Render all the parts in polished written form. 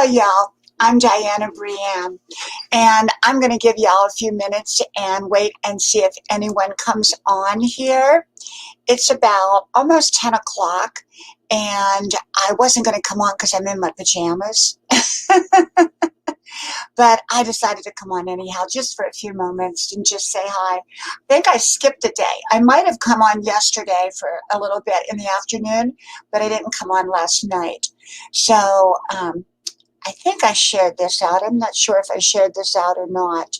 y'all. I'm Diana Brianne, and I'm going to give y'all a few minutes and wait and see if anyone comes on here. It's about almost 10 o'clock, and I wasn't going to come on because I'm in my pajamas, but I decided to come on anyhow just for a few moments and just say hi. I think I skipped a day. I might have come on yesterday for a little bit in the afternoon, but I didn't come on last night. So, I think I shared this out. I'm not sure if I shared this out or not.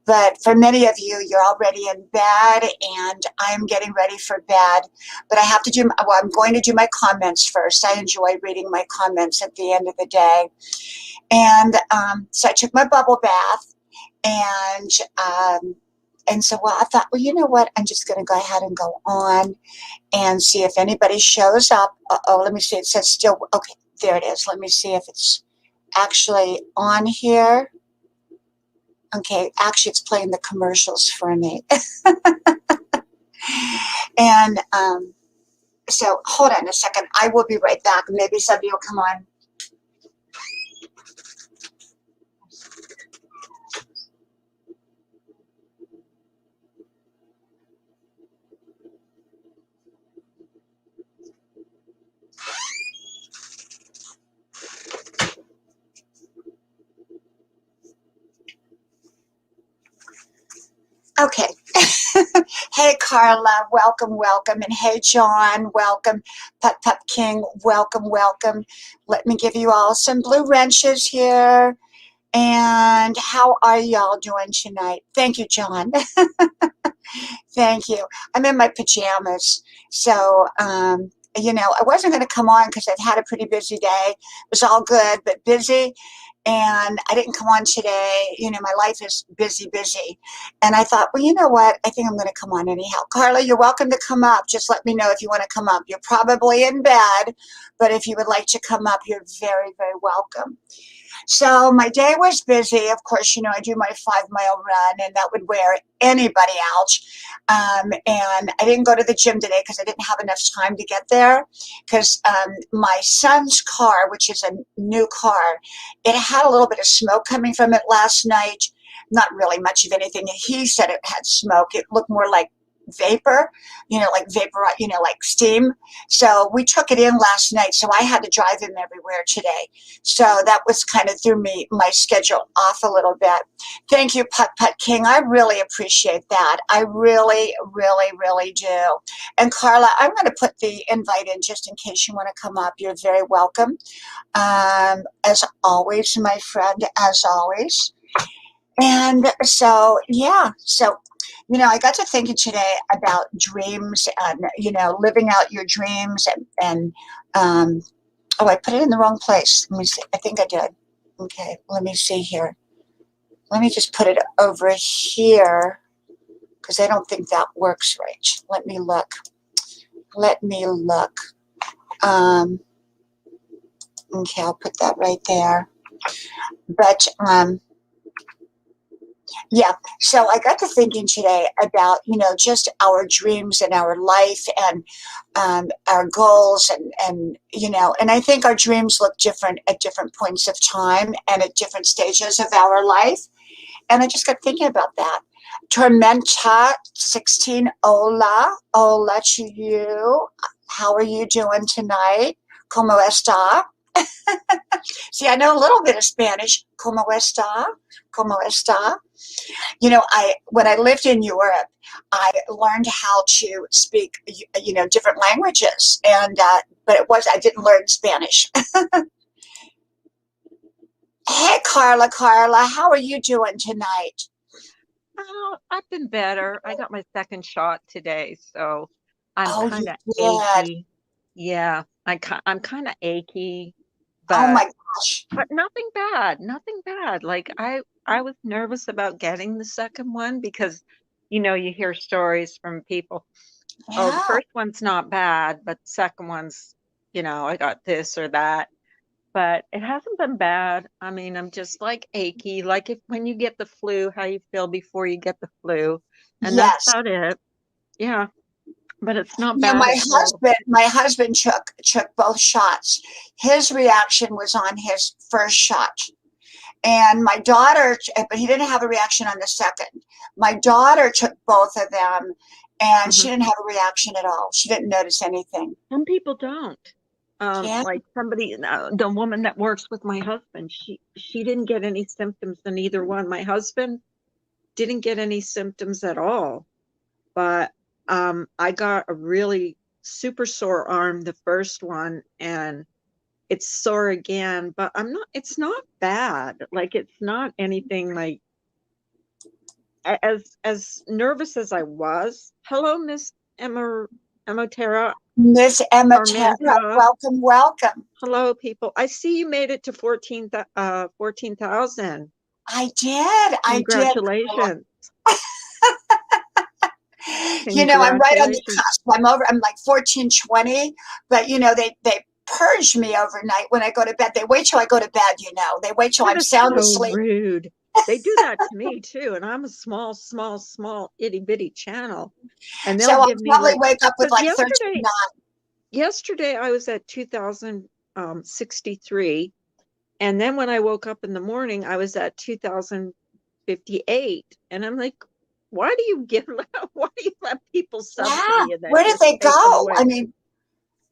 But for many of you, you're already in bed, and I'm getting ready for bed. But I have to do, well, I'm going to do my comments first. I enjoy reading my comments at the end of the day. And so I took my bubble bath, and so, well, I thought, well, you know what? I'm just going to go ahead and go on and see if anybody shows up. Uh-oh, let me see. It says still, okay, there it is. Let me see if it's actually on here. Okay, actually it's playing the commercials for me. And so hold on a second. I will be right back. Maybe somebody will come on. Okay. Hey, Carla, welcome, welcome. And hey, John, welcome. Pup Pup King, welcome, welcome. Let me give you all some blue wrenches here. And how are y'all doing tonight? Thank you, John. Thank you. I'm in my pajamas. So, I wasn't going to come on because I've had a pretty busy day. It was all good, but busy. And I didn't come on today. My life is busy, busy. And I thought, well, you know what? I think I'm going to come on anyhow. Carla, you're welcome to come up. Just let me know if you want to come up. You're probably in bed, but if you would like to come up, you're very, very welcome. So my day was busy. Of course, I do my 5-mile run, and that would wear anybody out. And I didn't go to the gym today because I didn't have enough time to get there, because my son's car, which is a new car, it had a little bit of smoke coming from it last night. Not really much of anything. He said it had smoke. It looked more like vapor, like vapor, like steam. So we took it in last night. So I had to drive him everywhere today. So that was kind of threw my schedule off a little bit. Thank you, Putt Putt King. I really appreciate that. I really, really, really do. And Carla, I'm going to put the invite in just in case you want to come up. You're very welcome. As always, my friend, as always. And so, yeah, I got to thinking today about dreams and, living out your dreams oh, I put it in the wrong place. Let me see. I think I did. Okay, let me see here. Let me just put it over here because I don't think that works right. Let me look. Okay, I'll put that right there. But, yeah, so I got to thinking today about, just our dreams and our life and our goals and I think our dreams look different at different points of time and at different stages of our life. And I just got thinking about that. Tormenta 16, hola to you. How are you doing tonight? Como está? See, I know a little bit of Spanish. Como está? Como está? When I lived in Europe, I learned how to speak, different languages, and but I didn't learn Spanish. Hey, Carla, how are you doing tonight? Oh, I've been better. I got my second shot today, so I'm Oh, kind you of did. achy. Yeah, I'm kind of achy, Oh but my gosh. nothing bad. Nothing bad. Like I was nervous about getting the second one because you hear stories from people. Oh, the Yeah. first one's not bad, but the second one's, I got this or that. But it hasn't been bad. I mean, I'm just like achy, like if when you get the flu, how you feel before you get the flu. And that's Yes. about it. Yeah. but it's not You know, bad at all. my husband took both shots. His reaction was on his first shot. And my daughter, but he didn't have a reaction on the second. My daughter took both of them and she Mhm. didn't have a reaction at all. She didn't notice anything. Some people don't. Yeah. Like somebody, the woman that works with my husband, she didn't get any symptoms in either one. My husband didn't get any symptoms at all, but I got a really super sore arm the first one, and it's sore again, but it's not bad. Like it's not anything like as nervous as I was. Hello, Miss Emotera Miss Emma Tara, Armenta. welcome, welcome. Hello, people. I see you made it to 14,000. I did. I did. Congratulations. You know, I'm right on the Congratulations. cusp. I'm like 1420, but you know, they purge me overnight when I go to bed. They wait till I go to bed, you know. They wait till That I'm is sound so asleep. rude. They do that to me too, and I'm a small itty bitty channel, and So they'll I'll give me probably like, wake up with because like 13. yesterday I was at 2063, and then when I woke up in the morning I was at 2058, and I'm like, why do you give why do you let people Yeah. subsidy and then Where did just they take them go? away? I mean,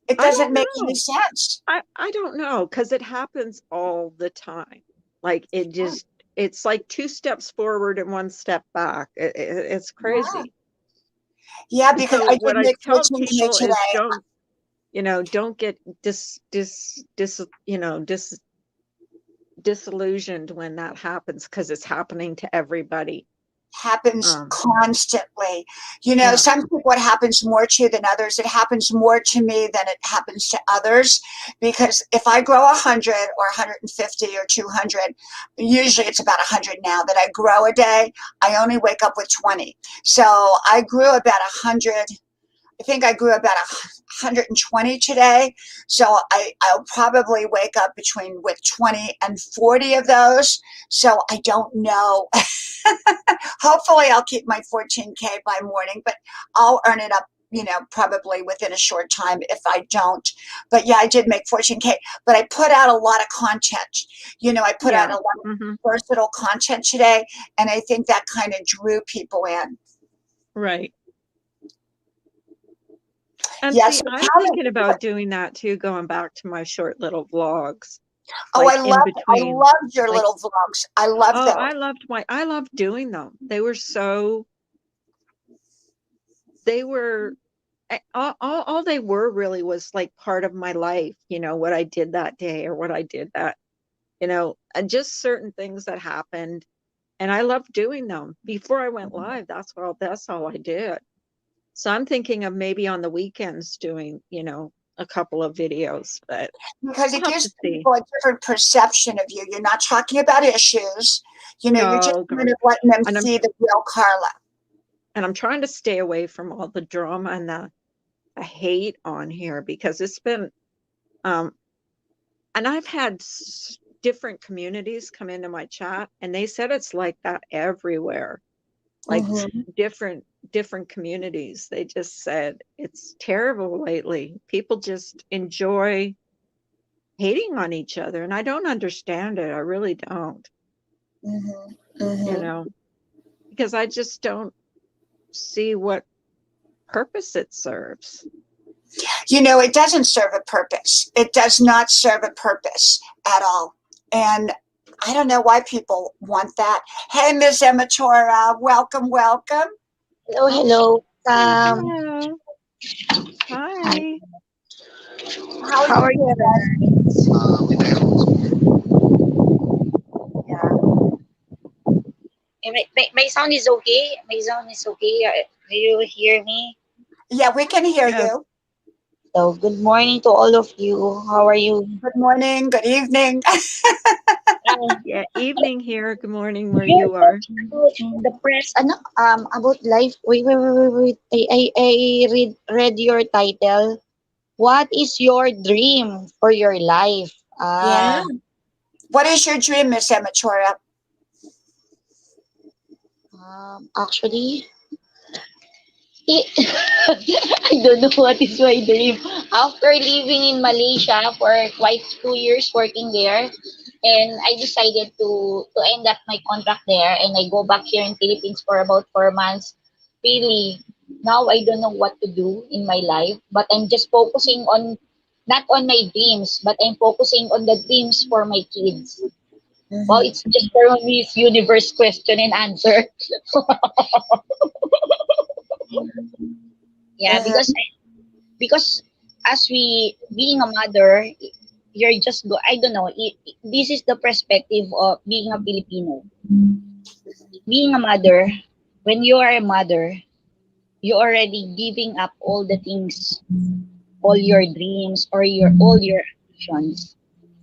it I doesn't don't make any know. sense. I don't know, because it happens all the time. Like it's like two steps forward and one step back. It's Yeah. crazy. Yeah, because So I did what I make tell 14K people is today. don't get disillusioned when that happens, because it's happening to everybody. Happens Um, constantly. You know, yeah. some people it happens more to than others. It happens more to me than it happens to others because if I grow 100 or 150 or 200, usually it's about 100 now that I grow a day, I only wake up with 20. So I grew about 100. I think I grew about 120 today. So I'll probably wake up with 20 and 40 of those. So I don't know. Hopefully I'll keep my 14K by morning, but I'll earn it up, you know, probably within a short time if I don't. But yeah, I did make 14K, but I put out a lot of content. You know, I put out Yeah. a lot of Hmm. versatile content today, and I think that kind of drew people in. Right. And Yeah, see, so I'm tell thinking me, about doing that too, going back to my short little vlogs, oh, like in I between. loved your Like, little vlogs. I love oh, those. I loved doing them. They were, all they were really was like part of my life, what I did that day or what I did and just certain things that happened. And I loved doing them. Before I went live, that's all I did. So I'm thinking of maybe on the weekends doing, a couple of videos, but Because we'll it have gives to see. people a different perception of you. You're not talking about issues. You know, you're just No, kind God. of letting them And I'm see the real Carla. and I'm trying to stay away from all the drama and the hate on here, because it's been um and I've had different communities come into my chat, and they said it's like that everywhere. Like Mm-hmm. different communities, they just said it's terrible lately. People just enjoy hating on each other, and I don't understand it. I really don't, Mm-hmm. you Mm-hmm. know, because I just don't see what purpose it serves. You know, it doesn't serve a purpose. It does not serve a purpose at all. And I don't know why people want that. Hey, Miss Ematora, welcome, welcome. Hello, hello. Hello. Hi. How are How you are you doing? guys? Yeah. My sound is okay. My sound is okay. Can you hear me? Yeah, we can hear Yes. you. So, good morning to all of you. How are you? Good morning, good evening. Um, Yeah. Evening here. Good morning where you're you are. talking about the press. About life. Wait. I read your title. What is your dream for your life? Yeah. What is your dream, Miss Ematora? Actually, I don't know what is my dream. After living in Malaysia for quite 2 years working there, and I decided to end up my contract there, and I go back here in Philippines for about 4 months. Really, now I don't know what to do in my life, but I'm just focusing on not on my dreams, but I'm focusing on the dreams for my kids. Well, Mhm. it's just for Miss Universe question and answer. Yeah, Mhm. because as we being a mother, you're just go. I don't know. This is the perspective of being a Filipino. Being a mother, when you are a mother, you're already giving up all the things, all your dreams or your all your actions,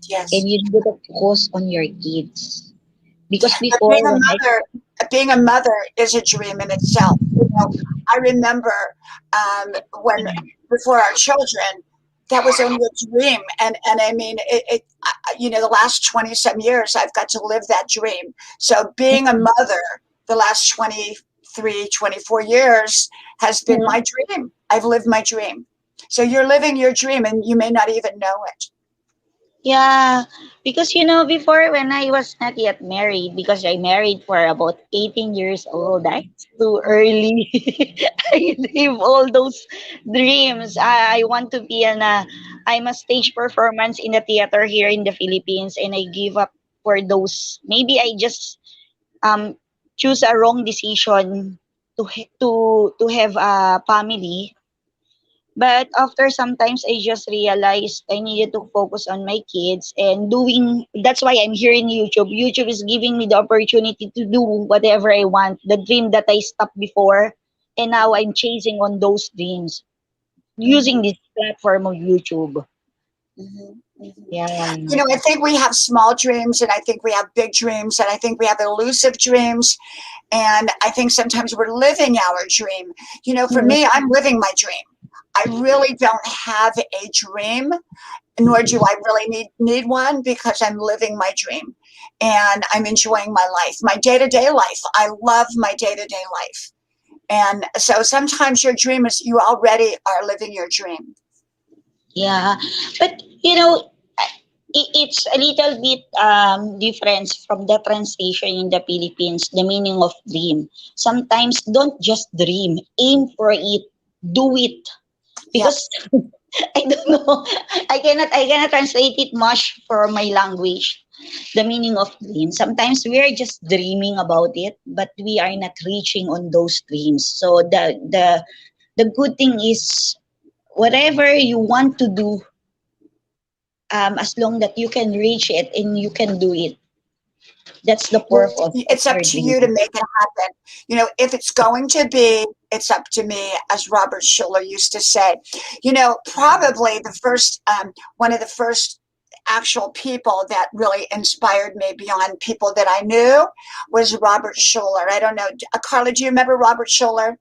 Yes. and you need to focus on your kids. Because But before when I being a mother is a dream in itself. You know, I remember when before our children, that was only a dream, and I mean, you know, the last 20 some years, I've got to live that dream. So being a mother, the last 23, 24 years has been my dream. I've lived my dream. So you're living your dream, and you may not even know it. Yeah, because before when I was not yet married, because I married for about 18 years old, that's too early. I leave all those dreams. I want to be I'm a stage performance in the theater here in the Philippines, and I give up for those. Maybe I just um choose a wrong decision to have a family, but after sometimes I just realized I needed to focus on my kids and doing that's why I'm here in YouTube. YouTube is giving me the opportunity to do whatever I want. The dream that I stopped before, and now I'm chasing on those dreams using Mhm, this platform of YouTube. mhm, mhm. Yeah. You know, I think we have small dreams, and I think we have big dreams, and I think we have elusive dreams, and I think sometimes we're living our dream. You know, for Mm. me, I'm living my dream. I really don't have a dream, nor do I really need one, because I'm living my dream and I'm enjoying my life, my day to day life. I love my day to day life. And so sometimes your dream is you already are living your dream. Yeah. But it's a little bit different from the translation in the Philippines, the meaning of dream. Sometimes don't just dream, aim for it, do it. Yep. Because I don't know, I cannot translate it much for my language. The meaning of dream. Sometimes we are just dreaming about it, but we are not reaching on those dreams. So the good thing is whatever you want to do, as long that you can reach it and you can do it. That's the purpose of It's up your to you to dream. make it happen. You know, if it's going to be, it's up to me, as Robert Schuller used to say. You know, probably one of the first actual people that really inspired me beyond people that I knew was Robert Schuller. I don't know. Carla, do you remember Robert Schuller?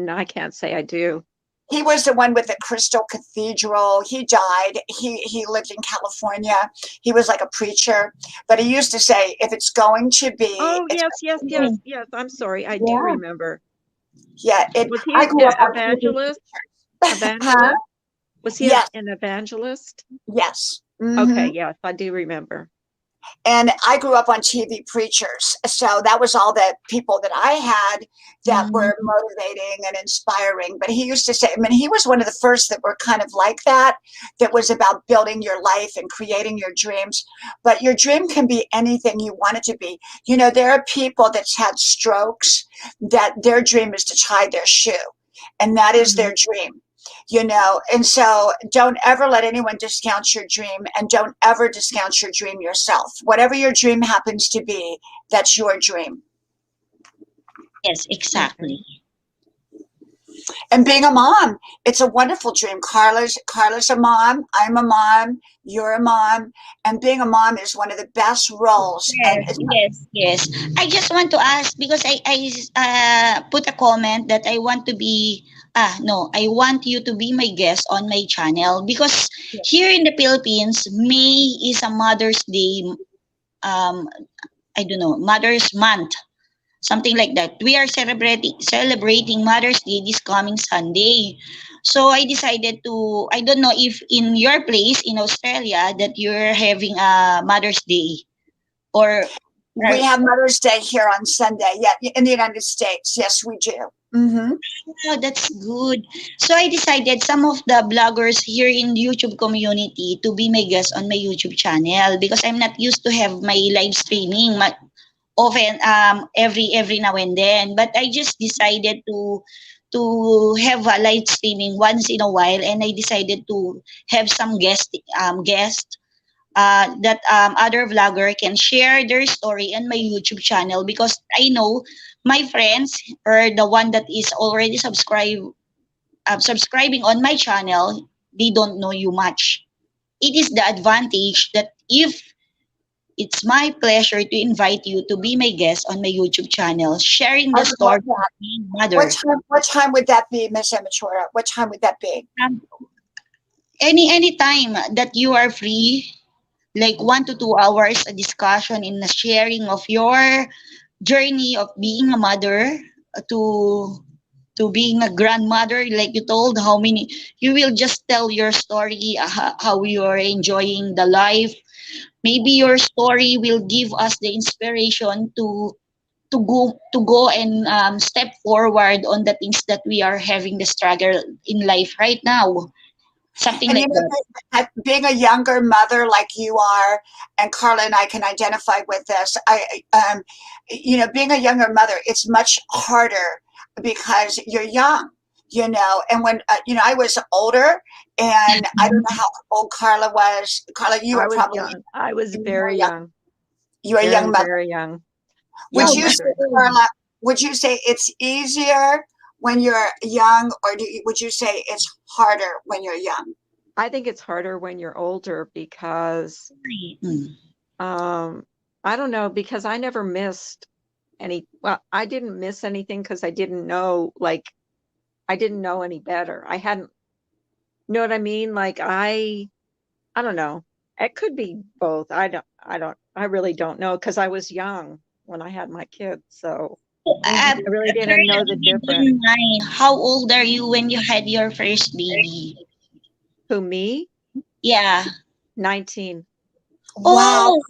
I can't say I do. He was the one with the Crystal Cathedral. He died. He lived in California. He was like a preacher, but he used to say, "If it's going to be, Oh, it's yes, yes, yes, Mm. yes. I'm sorry. I do Yeah. remember. yeah." Was he I an grew up on TV. evangelist? Huh? Evangelist? Was he Yes, an evangelist? yes. Okay, Hmm. yes, I do remember. And I grew up on TV preachers. So that was all the people that I had that Mm. were motivating and inspiring. But he used to say, I mean, he was one of the first that were kind of like that, that was about building your life and creating your dreams. But your dream can be anything you want it to be. You know, there are people that's had strokes that their dream is to tie their shoe, and that is Mm. their dream. You know, and so don't ever let anyone discount your dream, and don't ever discount your dream yourself. Whatever your dream happens to be, that's your dream. Yes, Okay. exactly. And being a mom, it's a wonderful dream. Carla's a mom, I'm a mom, you're a mom, and being a mom is one of the best roles. And Yes, yes, yes. I just want to ask because I put a comment that I want to be no, I want you to be my guest on my channel because here in the Philippines, May is a Mother's Day, um I don't know, Mother's Month. something like that. We are celebrating Mother's Day this coming Sunday. So I decided to, I don't know if in your place in Australia that you're having a Mother's Day, or We have Mother's Day here on Sunday. Yeah, in the United States. Yes, we do. Mm-hmm. oh, that's good. So I decided some of the bloggers here in YouTube community to be my guest on my YouTube channel because I'm not used to have my live streaming often, every now and then. But I just decided to have a live streaming once in a while, and I decided to have some guest that other vlogger can share their story on my YouTube channel, because I know my friends, or the one that is already subscribing on my channel, they don't know you much. It is the advantage that if it's my pleasure to invite you to be my guest on my YouTube channel, sharing I the would love story of that. being mother. What time would that be, Miss Amatora? What time would that be? Um, any time that you are free, like 1 to 2 hours, a discussion in the sharing of your journey of being a mother to being a grandmother, like you told how many, you will just tell your story, how you are enjoying the life. Maybe your story will give us the inspiration to go and step forward on the things that we are having the struggle in life right now, something And like that. being a younger mother like you are, and Carla and I can identify with this. Being a younger mother, it's much harder because you're young. And when I was older, and I don't know how old Carla was. Carla, you I were was probably young. I was you were very young. young, You were a young very, mother. very young. Would Young Oh, you say, mother. Carla? Would you say it's easier when you're young, or would you say it's harder when you're young? I think it's harder when you're older because mm. I don't know, because I never missed well, I didn't miss anything because I didn't know, like, I didn't know any better. I hadn't, you know what I mean? Like, I don't know. It could be both. I really don't know because I was young when I had my kids. So Uh, I really didn't know Carla, the if you difference. don't mind, how old are you when you had your first baby? Who, me? Yeah. 19. Wow. Oh,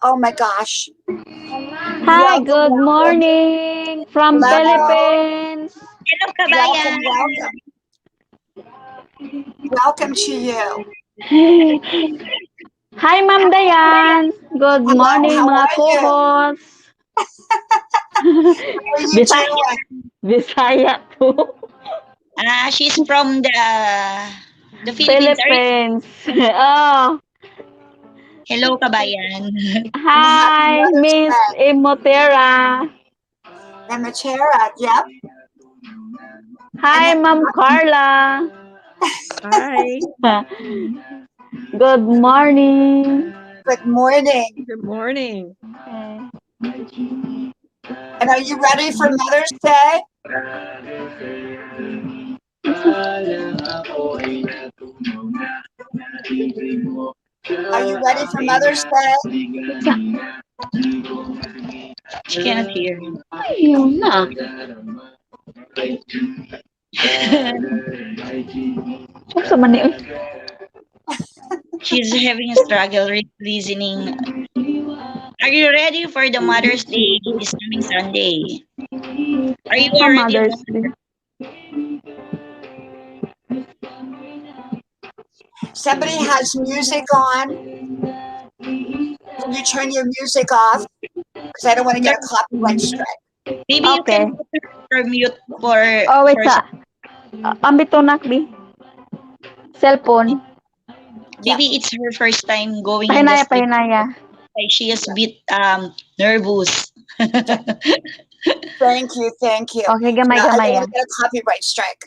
Oh my gosh. Hi, Welcome, good welcome. morning from Hello. Philippines. hello, Welcome, kabayan. welcome. Welcome to you. Hi, Ma'am Dayan. Good Hello, morning, how mga are you? co-hosts. How are you Bisaya, doing? Bisaya to. She's from the Philippines. Philippines. Oh, Hello, kabayan. And happy hi, Mother's Miss Day. Imotera. And Matera, yep. And Hi, Ma'am Carla. Hi. Good morning. good morning. Good morning. And are you ready for Mother's Day? Are you ready for Mother's Day? She cannot hear. Ayun na. Sa mani. She's having a struggle listening. Are you ready for the Mother's Day this coming Sunday? Are you Sa already a Mother's Day. mother? Somebody has music on. Can you turn your music off? Because I don't want to get a copyright strike. Maybe you Okay. can put her for mute for Oh, wait for sa. Ambito nakbi. Cellphone. Yeah. maybe it's her first time going in the Pahinaya, street. pahinaya. Like she is a bit nervous. Thank you, thank you. Okay, gamay, I don't gamay. want to get a copyright strike.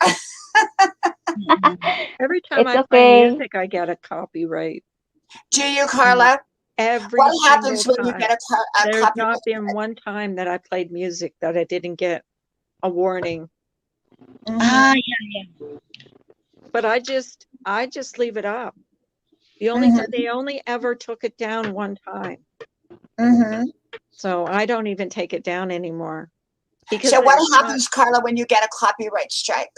Every time It's I play okay. music, I get a copyright. Do you, Carla? Every What single happens when you time. get a There's not copyright been strike? one time that I played music that I didn't get a warning. Ah, Mm-hmm. yeah. But I just leave it up. Mm-hmm. They only ever took it down one time. Mm-hmm. So I don't even take it down anymore. because So what it's not. happens, Carla, when you get a copyright strike?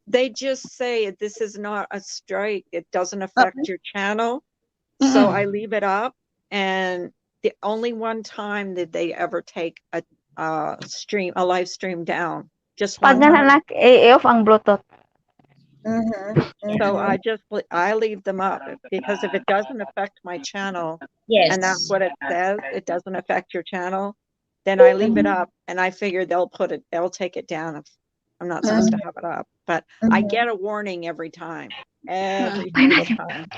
They just say this is not a strike. It doesn't Okay. affect your channel. So Mm-mm. I leave it up, and the only one time that they ever take a live stream down, just Pag one nga time. anak, i-off ang Bluetooth. Mm-hmm. So Mm-hmm. I leave them up because if it doesn't affect my channel, and that's Yes. what it says, it doesn't affect your channel, then I leave it Mm-hmm. up, and I figure they'll take it down if I'm not supposed to Mm-hmm. have it up. But I Mm-hmm. get a warning every single time.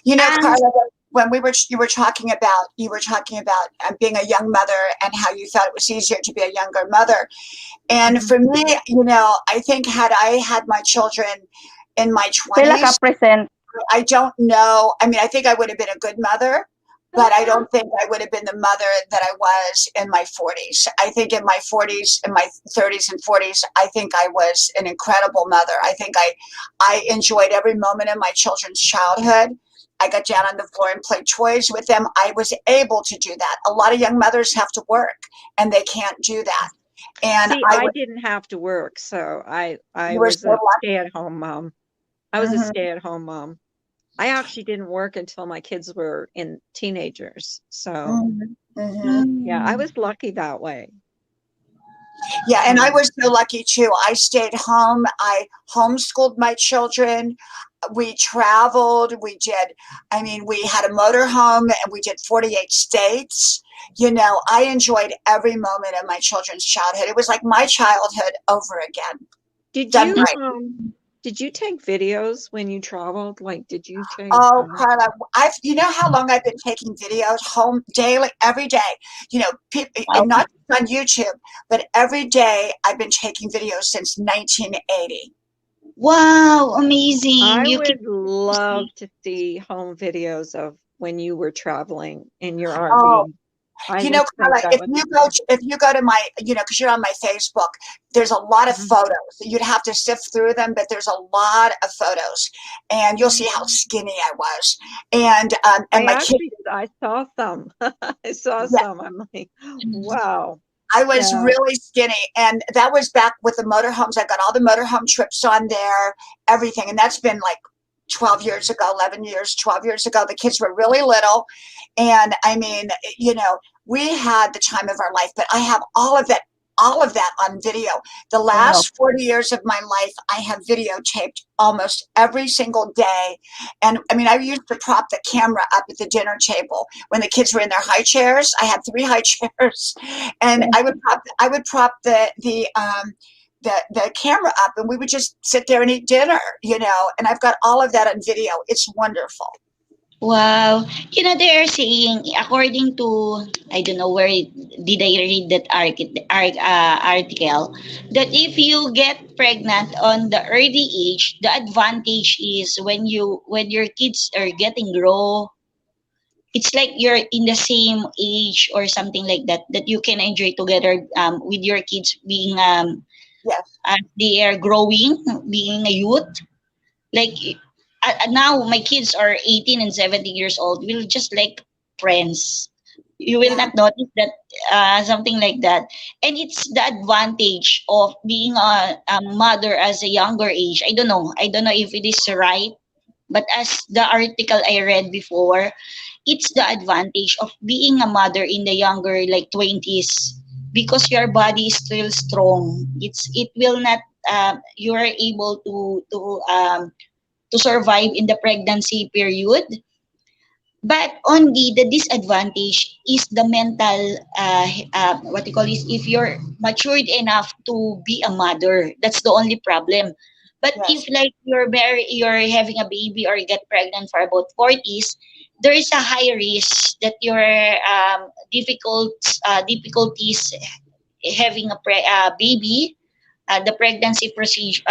You know, Um, Carla, when you were talking about being a young mother and how you thought it was easier to be a younger mother. And mhm. for me, you know, I think had I had my children in my Pila ka 20s, present? I don't know. I mean, I think I would have been a good mother, but I don't think I would have been the mother that I was in my 40s. I think in my 40s, in my 30s and 40s, I think I was an incredible mother. I think I enjoyed every moment of my children's childhood. I got down on the floor and played toys with them. I was able to do that. A lot of young mothers have to work and they can't do that. And See, I I was, didn't have to work, so I you were was so a lucky. stay-at-home mom. I was a Mm-hmm, stay-at-home mom. I actually didn't work until my kids were in teenagers. So, mm-hmm, mm-hmm. yeah, I Mm. was lucky that way. Yeah, and I Um, was so lucky too. I stayed home. I homeschooled my children. We traveled. I mean, we had a motorhome and we did 48 states. You know, I enjoyed every moment of my children's childhood. It was like my childhood over again, did done you right. did you take videos when you traveled? Like, did you take Oh, Carla, you know how long I've been taking videos home daily, every day. You know, and Wow. not just on YouTube, but every day I've been taking videos since 1980. Wow, amazing. I You can would love to see home videos of when you were traveling in your Oh, RV. I you know, just think Carla, that would be fun. if you go to my, you know, because you're on my Facebook, there's a lot of Mhm. photos. You'd have to sift through them, but there's a lot of photos, and you'll see how skinny I was, and my kids. I saw some. I saw Yeah, some. I'm like, wow. I was Yeah. really skinny, and that was back with the motorhomes. I got all the motorhome trips on there, everything, and that's been like 12 years ago, 11 years, 12 years ago. The kids were really little, and I mean, you know, we had the time of our life. But I have all of that on video. The wow. last 40 years of my life, I have videotaped almost every single day. And I mean, I used to prop the camera up at the dinner table when the kids were in their high chairs. I had three high chairs, and I would prop the camera up, and we would just sit there and eat dinner, you know. And I've got all of that on video. It's wonderful. Wow. You know, they are saying, according to, I don't know where did I read that article, that if you get pregnant on the early age, the advantage is when your kids are getting grow, it's like you're in the same age or something like that, that you can enjoy together with your kids being Yes. as they are growing, being a youth. Like now my kids are 18 and 17 years old, we'll just like friends. You will Yeah. not notice that something like that. And it's the advantage of being a mother as a younger age. I don't know if it is right, but as the article I read before, it's the advantage of being a mother in the younger like 20s, because your body is still strong. It will not you are able to survive in the pregnancy period. But only the disadvantage is the mental, what you call this, if you're matured enough to be a mother, that's the only problem. But if Yes. like you're having a baby or you get pregnant for about 40s, there is a high risk that your difficulties having a baby, the pregnancy procedure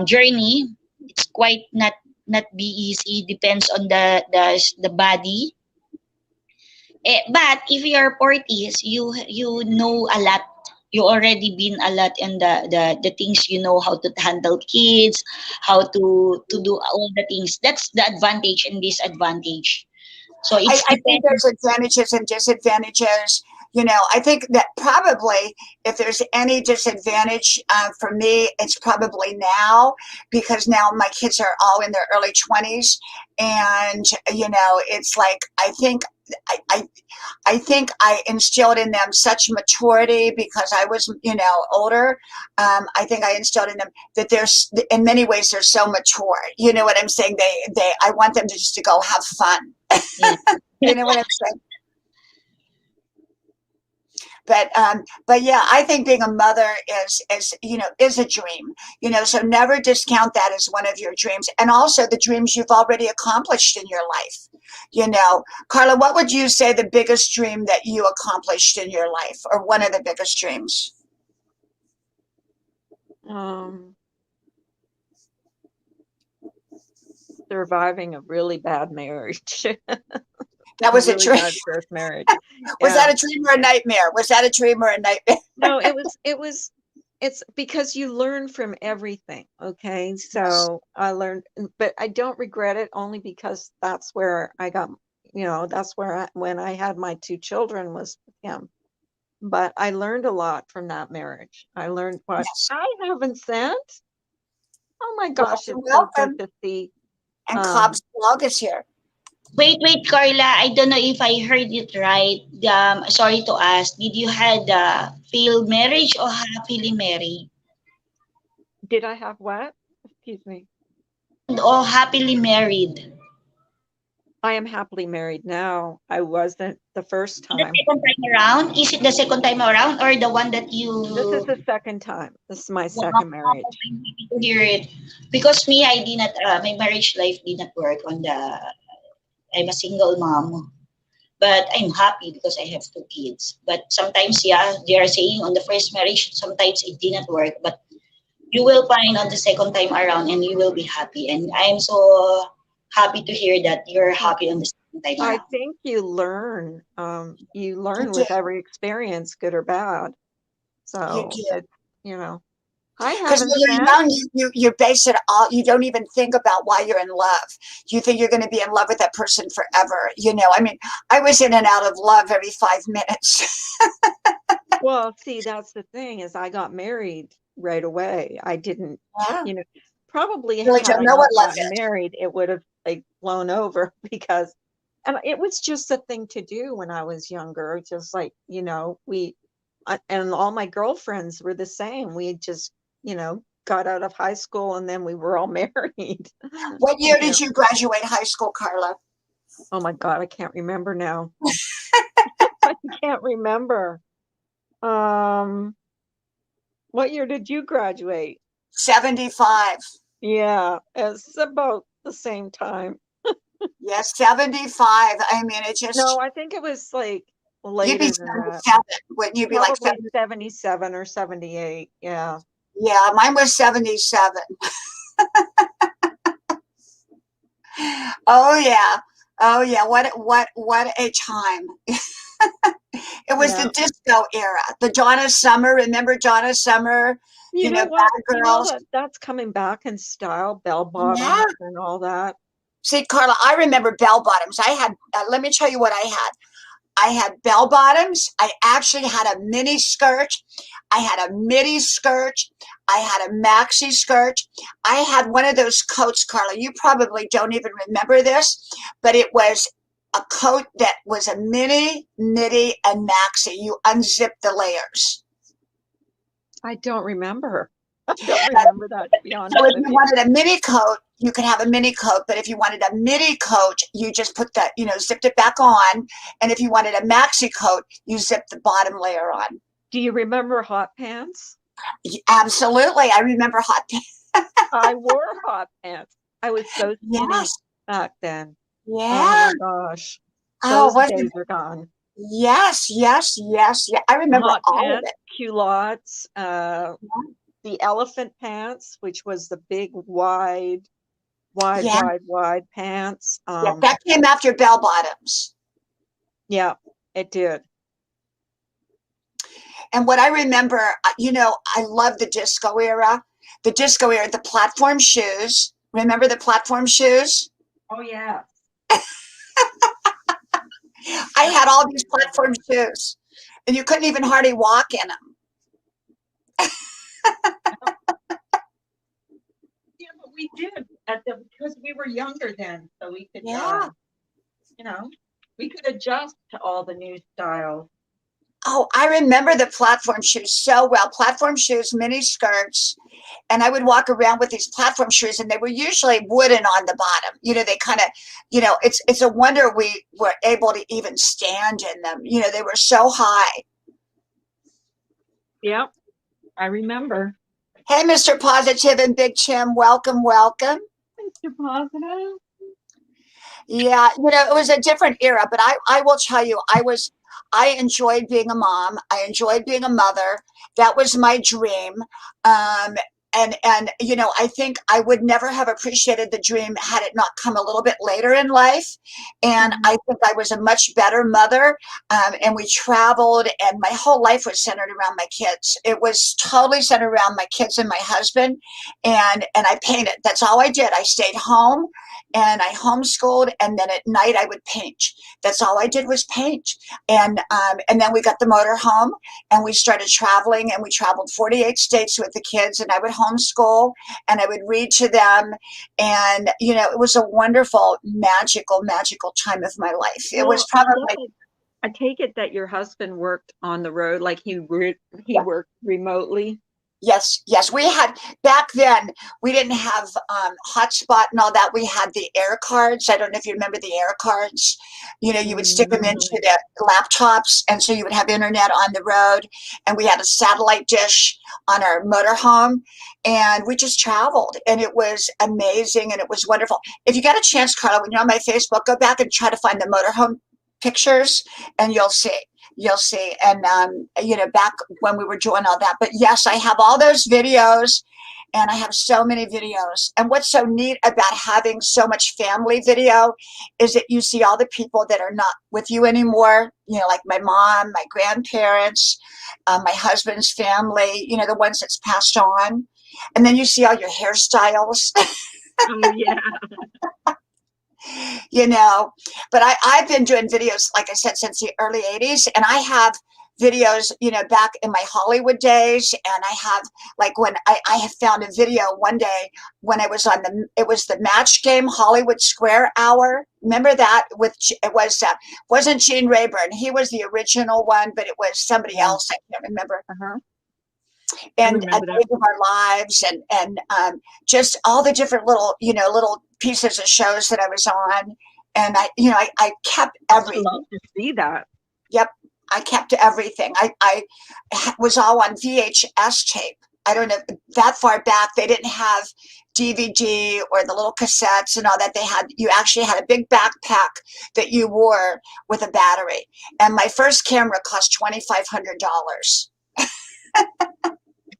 journey, it's quite not be easy, depends on the body. But if you're 40s, you know a lot, you already been a lot in the things, you know how to handle kids, how to do all the things. That's the advantage and disadvantage. So it's I think there's depends. advantages and disadvantages. You know, I think that probably if there's any disadvantage for me, it's probably now, because now my kids are all in their early 20s. And, you know, it's like, I think I instilled in them such maturity because I was, you know, older. I think I instilled in them that there's, in many ways, they're so mature. You know what I'm saying? I want them to just to go have fun. Yeah. You know what I'm saying? But yeah, I think being a mother is you know, is a dream. You know, so never discount that as one of your dreams, and also the dreams you've already accomplished in your life. You know, Carla, what would you say the biggest dream that you accomplished in your life, or one of the biggest dreams? Um, Surviving a really bad marriage. That A was a really dream. bad first marriage. Was Yeah. that a dream or a nightmare? Was that a dream or a nightmare? No, it's because you learn from everything. Okay. Yes. So I learned, but I don't regret it, only because that's where I got, you know, that's where when I had my two children was with him. But I learned a lot from that marriage. I learned what Yes. I haven't sent. Oh my gosh, Welcome, it's so good welcome. to see. And Um, Cobb's blog is here. Wait, Carla. I don't know if I heard it right. Sorry to ask. Did you had failed marriage or happily married? did I have what? Excuse me. Or happily married? I am happily married now. I wasn't the first The time. second time around? Is it the second time around or the one that This is you? the second time. This is my Wow, second I'm marriage. happy to hear it. Because me, I did not. My marriage life did not work on the. I'm a single mom, but I'm happy because I have two kids. But sometimes, yeah, they are saying on the first marriage, sometimes it did not work, but you will find on the second time around, and you will be happy. And I'm so happy to hear that you're happy on the second time I around. think you You learn do. with every experience, good or bad. You So do. it's, you know, I Because haven't when you're sent. young, you base it all. You don't even think about why you're in love. You think you're going to be in love with that person forever. You know, I mean, I was in and out of love every 5 minutes. Well, see, that's the thing is I got married right away. I didn't, Yeah, you know, probably really had don't I know what not love gotten is. married, it would have like blown over because, and it was just a thing to do when I was younger. Just like, you know, and all my girlfriends were the same. We just, you know, got out of high school and then we were all married. What You year know, did you graduate high school, Carla? oh my God, I can't remember now. I can't remember. Um, what year did you graduate? 75. Yeah, it's about the same time. Yes, 75. I mean, it No, just, I think it was like you'd be later than that. 77. Wouldn't you be like Probably 70? 77 or 78. Yeah. Yeah, mine was 77. Oh yeah. Oh yeah. What a time. It was Yeah. the disco era. The Donna Summer, remember Donna Summer? You You know, know what? Bad You know Girls. that that's coming back in style, bell Yeah. bottoms and all that. See, Carla, I remember bell bottoms. I had, let me tell you what I had. I had bell bottoms. I actually had a mini skirt. I had a midi skirt. I had a maxi skirt. I had one of those coats, Carla. You probably don't even remember this, but it was a coat that was a mini, midi, and maxi. You unzip the layers. I don't remember. I don't remember that, to be So honest if with you you. wanted a mini coat, you could have a mini coat. But if you wanted a midi coat, you just put that, you know, zipped it back on. And if you wanted a maxi coat, you zip the bottom layer on. Do you remember hot pants? Absolutely. I remember hot pants. I wore hot pants. I was so skinny Yes. back then. Oh Yeah. my gosh. Oh, Those wasn't days are gone. yes, yes, yes, yeah. I remember Hot all of pants, it. culottes, the elephant pants, which was the big, Yeah. wide pants. Yeah. That came after bell bottoms. Yeah, it did. And what I remember, you know, I love the disco era. The disco era, the platform shoes. Remember the platform shoes? Oh yeah. I I had all do these platform remember. shoes. and you couldn't even hardly walk in them. Yeah, but we did because we were younger then, so we could, Yeah. you know, we could adjust to all the new styles. Oh, I remember the platform shoes so well. Platform shoes, mini skirts, and I would walk around with these platform shoes, and they were usually wooden on the bottom. They kind of, it's a wonder we were able to even stand in them. They were so high. Yep, I remember. Hey, Mr. Positive and Big Chim, welcome, welcome. Mr. Positive. Yeah, it was a different era, but I will tell you, I enjoyed being a mom. I enjoyed being a mother. That was my dream. And I think I would never have appreciated the dream had it not come a little bit later in life. And I think I was a much better mother. And we traveled, and my whole life was centered around my kids. It was totally centered around my kids and my husband. And I painted. That's all I did. I stayed home and I homeschooled, and then at night I would paint. That's all I did was paint. And then we got the motor home, and we started traveling, and we traveled 48 states with the kids, and I would homeschool, and I would read to them. And, it was a wonderful, magical, magical time of my life. It was probably. I take it that your husband worked on the road, like he Yeah. worked remotely. Yes. We had, back then, we didn't have hotspot and all that. We had the air cards. I don't know if you remember the air cards. You would stick them into the laptops, and so you would have internet on the road. And we had a satellite dish on our motorhome, and we just traveled, and it was amazing, and it was wonderful. If you got a chance, Carla, when you're on my Facebook, go back and try to find the motorhome pictures, and you'll see. And back when we were doing all that. But yes, I have all those videos, and I have so many videos. And what's so neat about having so much family video is that you see all the people that are not with you anymore, like my mom, my grandparents, my husband's family, the ones that's passed on. And then you see all your hairstyles. Oh, yeah. But I've been doing videos, like I said, since the early 80s, and I have videos, back in my Hollywood days. And I have, like, when I have found a video one day when I was on it was the Match Game Hollywood Square Hour. Remember that? Wasn't Gene Rayburn. He was the original one, but it was somebody else. I can't remember. And a Days of Our Lives, and just all the different little pieces of shows that I was on. And I kept everything. I'd love to see that. Yep, I kept everything. I was all on VHS tape. I don't know, that far back they didn't have DVD or the little cassettes and all that. You actually had a big backpack that you wore with a battery. And my first camera cost $2,500.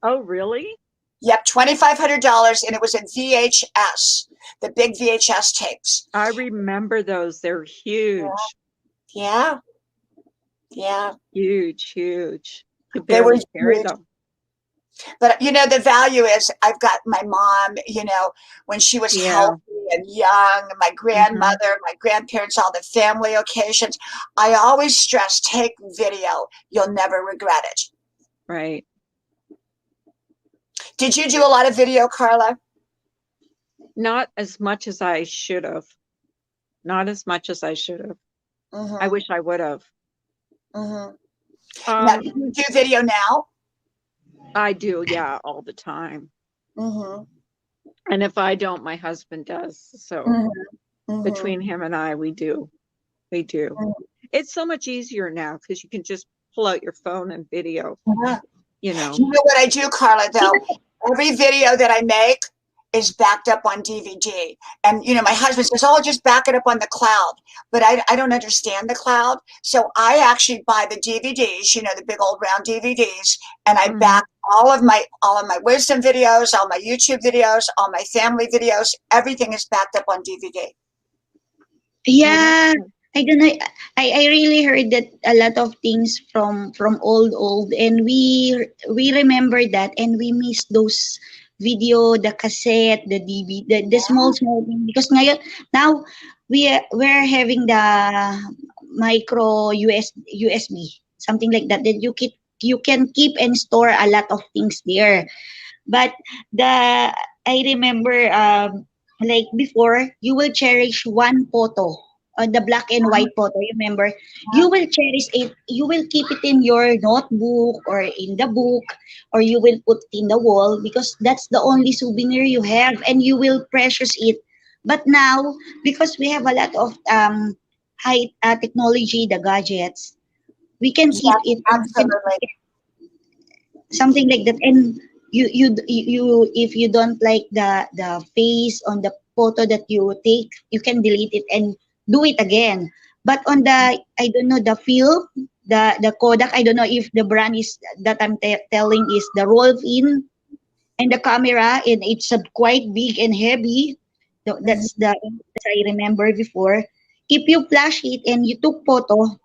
Oh, really? Yep, $2,500, and it was in VHS, the big VHS tapes. I remember those. They're huge. Yeah. Huge. You They were carry huge. them. But the value is I've got my mom, when she was healthy and young, my grandmother, my grandparents, all the family occasions. I always stress, take video. You'll never regret it. Right. Did you do a lot of video, Carla? Not as much as I should have. I wish I would have. Now, do you do video now? I do, yeah, all the time. And if I don't, my husband does. So between him and I, we do. It's so much easier now because you can just pull out your phone and video. You know what I do, Carla, though? Every video that I make is backed up on DVD. And, my husband says, oh, just back it up on the cloud. But I don't understand the cloud. So I actually buy the DVDs, the big old round DVDs, and I back all of my wisdom videos, all my YouTube videos, all my family videos. Everything is backed up on DVD. Yeah. I don't know. I really heard that a lot of things from old, and we remember that, and we miss those video, the cassette, the DVD, the small thing, because now we're having the micro USB. something like that. That you can keep and store a lot of things there. But the I remember like before, you will cherish one photo, the black and white photo. You remember, you will cherish it. You will keep it in your notebook or in the book, or you will put in the wall because that's the only souvenir you have, and you will precious it. But now, because we have a lot of high technology, the gadgets, we can keep Yes, it and we can absolutely. something like that. And you if you don't like the face on the photo that you take, you can delete it and do it again. But on the, I don't know, the film, the Kodak, I don't know if the brand is that I'm telling is the roll in, and the camera, and it's quite big and heavy. Mhm. That's the I remember before. If you flash it and you took photo,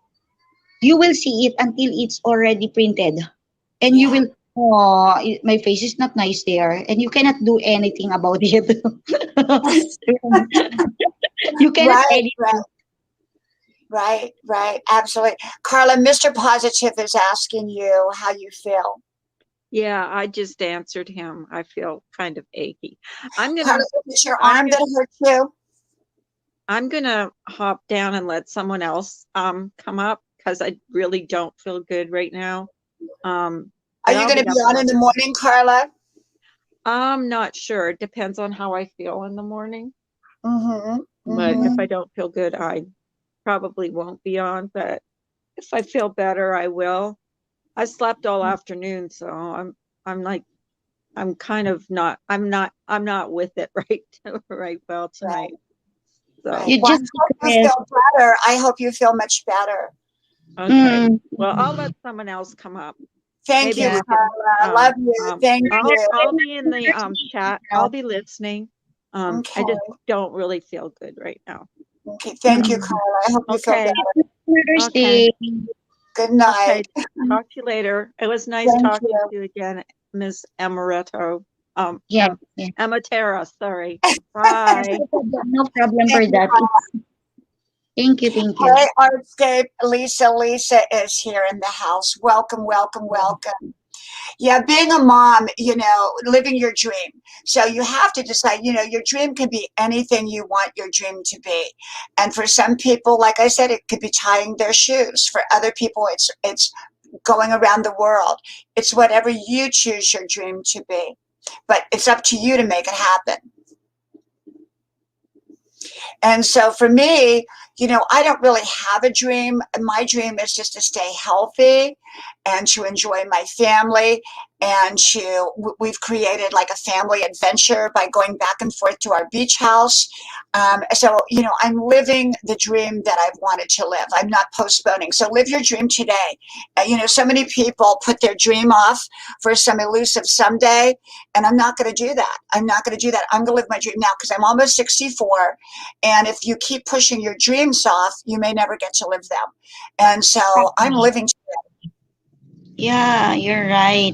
you will see it until it's already printed, and you Yeah. will, oh, my face is not nice there, and you cannot do anything about it. You cannot Right, edit right, it. right. Absolutely. Carla, Mr. Positive is asking you how you feel. Yeah, I just answered him. I feel kind of achy. I'm Carla, gonna is it your I'm arm gonna that hurts you? I'm gonna hop down and let someone else come up because I really don't feel good right now. Are But you I'll going to be be up on in on. the morning, Carla? I'm not sure. It depends on how I feel in the morning. Mm-hmm. But Mm-hmm. if I don't feel good, I probably won't be on. But if I feel better, I will. I slept all afternoon, so I'm like I'm kind of not I'm not with it right well tonight. Right, right. So You Well, I just hope you rest. feel better. I hope you feel much better. okay. Mm, Well, I'll let someone else come up. Thank Maybe you, yeah. we can Carla. Love you. Thank you. I'll be in the chat. I'll be listening. I Okay. just don't really feel good right now. Okay. Thank you, Mm. Carla. I hope you feel Okay. better. Mother's Okay. Day. Good night. Okay. Talk to you later. It was nice Thank talking you. to you again, Miss Amaretto. Yeah, yeah. Amatera, sorry. Bye. No problem Thank for you, that. Carla. Thank you, thank you. Hey, Artscape. Lisa is here in the house. Welcome, welcome, welcome. Yeah, being a mom, living your dream. So you have to decide, your dream can be anything you want your dream to be. And for some people, like I said, it could be tying their shoes. For other people, it's going around the world. It's whatever you choose your dream to be. But it's up to you to make it happen. And so for me, I don't really have a dream. My dream is just to stay healthy and to enjoy my family. And we've created like a family adventure by going back and forth to our beach house. So I'm living the dream that I've wanted to live. I'm not postponing. So live your dream today. So many people put their dream off for some elusive someday. And I'm not going to do that. I'm not going to do that. I'm going to live my dream now because I'm almost 64. And if you keep pushing your dreams off, you may never get to live them. And so I'm living. Yeah, you're right.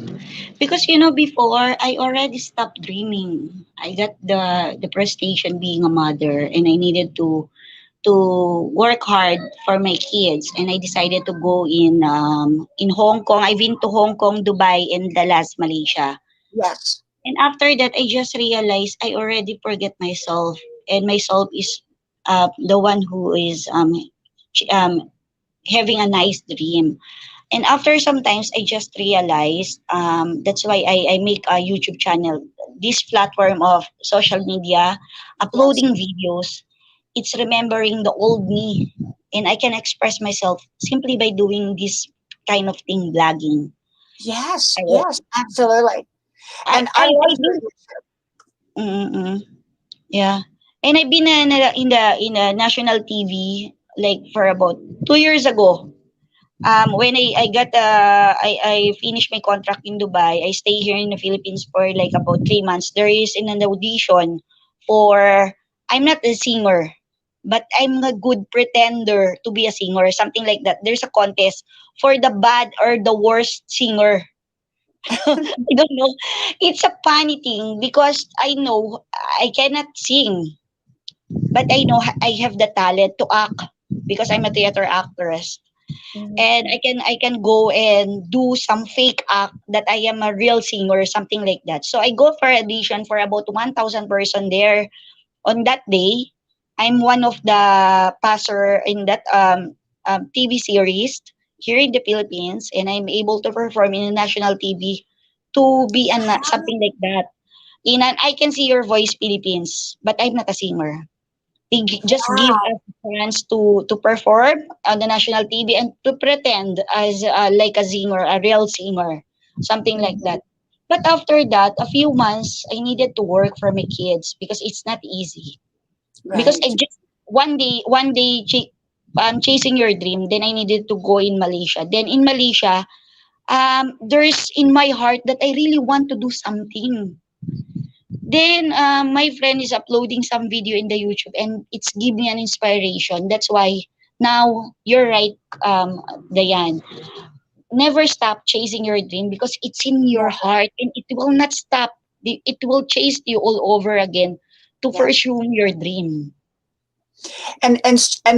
Because before I already stopped dreaming. I got the prestation being a mother, and I needed to work hard for my kids, and I decided to go in Hong Kong. I've been to Hong Kong, Dubai, and Dallas, Malaysia. Yes. And after that, I just realized I already forget myself, and myself is the one who is having a nice dream. And after sometimes I just realized that's why I make a YouTube channel, this platform of social media, Yes. uploading videos. It's remembering the old me, and I can express myself simply by doing this kind of thing, blogging. Yes. I Yes. Absolutely. And I I love your do. YouTube. Mm-mm. Yeah. And I've been in the national TV like for about 2 years ago. When I got I finished my contract in Dubai, I stay here in the Philippines for like about 3 months. There is an audition for, I'm not a singer, but I'm a good pretender to be a singer, something like that. There's a contest for the bad or the worst singer. I don't know. It's a funny thing because I know I cannot sing, but I know I have the talent to act because I'm a theater actress. Mhm. and I can go and do some fake act that I am a real singer or something like that. So I go for audition for about 1,000 person there on that day. I'm one of the passer in that TV series here in the Philippines, and I'm able to perform in national TV to be an something like that. In an I Can See Your Voice Philippines, but I'm not a singer. They just give Wow. us a chance to perform on the national TV and to pretend as like a singer, a real singer, something like Mhm. that. But after that, a few months, I needed to work for my kids because it's not easy. Because I Right. just chasing your dream. Then I needed to go in Malaysia. Then in Malaysia, there's in my heart that I really want to do something. Then my friend is uploading some video in the YouTube and it's giving me an inspiration. That's why now you're right, Diane. Never stop chasing your dream because it's in your Yeah. heart and it will not stop. It will chase you all over again to Yeah. pursue your dream. And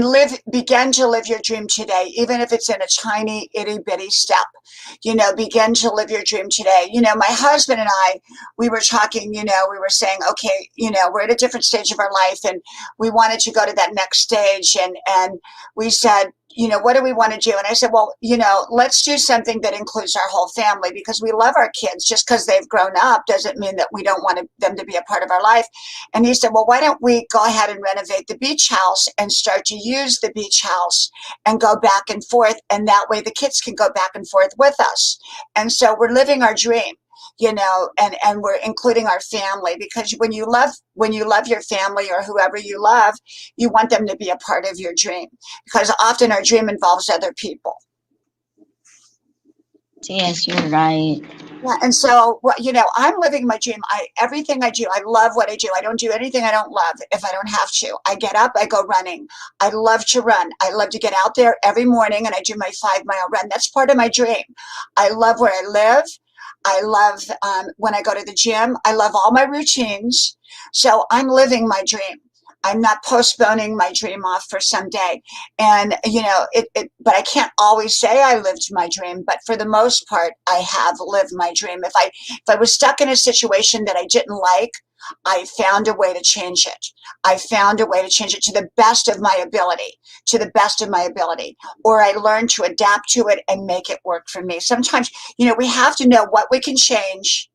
live begin to live your dream today, even if it's in a tiny itty bitty step. Begin to live your dream today. My husband and I, we were talking. We were saying, okay, we're at a different stage of our life, and we wanted to go to that next stage. And we said, what do we want to do? And I said, well, let's do something that includes our whole family, because we love our kids. Just because they've grown up doesn't mean that we don't want them to be a part of our life. And he said, well, why don't we go ahead and renovate the beach house and start to use the beach house and go back and forth. And that way the kids can go back and forth with us. And so we're living our dream, and we're including our family, because when you love your family or whoever you love, you want them to be a part of your dream, because often our dream involves other people. Yes, you're right. Yeah, and so, well, I'm living my dream. Everything I do, I love what I do. I don't do anything I don't love if I don't have to. I get up, I go running. I love to run. I love to get out there every morning and I do my 5 mile run. That's part of my dream. I love where I live. I love when I go to the gym. I love all my routines. So I'm living my dream. I'm not postponing my dream off for someday. And but I can't always say I lived my dream, but for the most part I have lived my dream. If I was stuck in a situation that I didn't like, I found a way to change it. I found a way to change it to the best of my ability, to the best of my ability. Or I learned to adapt to it and make it work for me. Sometimes, we have to know what we can change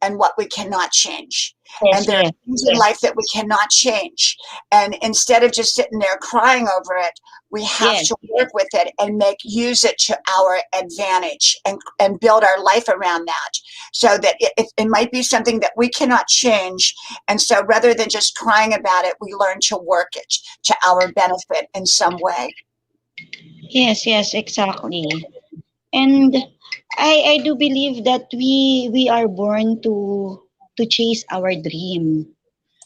and what we cannot change. And Yes, there are yes, things in life that we cannot change. And instead of just sitting there crying over it, we have yes, to work with it and use it to our advantage, and build our life around that, so that it might be something that we cannot change. And so rather than just crying about it, we learn to work it to our benefit in some way. yes, exactly. And I do believe that we are born to chase our dream.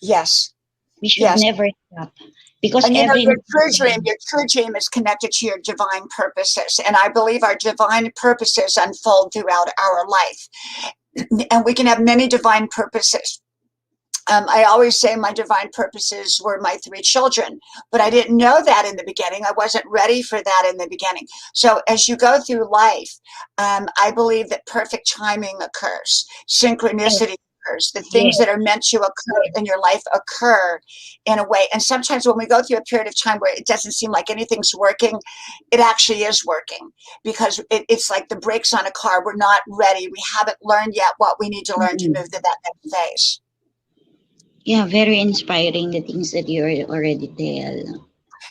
Yes. We should Yes. never stop because And every your true dream is connected to your divine purposes. And I believe our divine purposes unfold throughout our life. And we can have many divine purposes. I always say my divine purposes were my 3 children, but I didn't know that in the beginning. I wasn't ready for that in the beginning. So as you go through life, I believe that perfect timing occurs, yes, synchronicity occurs, the things yes, that are meant to occur in your life occur in a way. And sometimes when we go through a period of time where it doesn't seem like anything's working, it actually is working, because it's like the brakes on a car. We're not ready. We haven't learned yet what we need to learn to mhm. move to that next phase. Yeah, very inspiring the things that you already tell.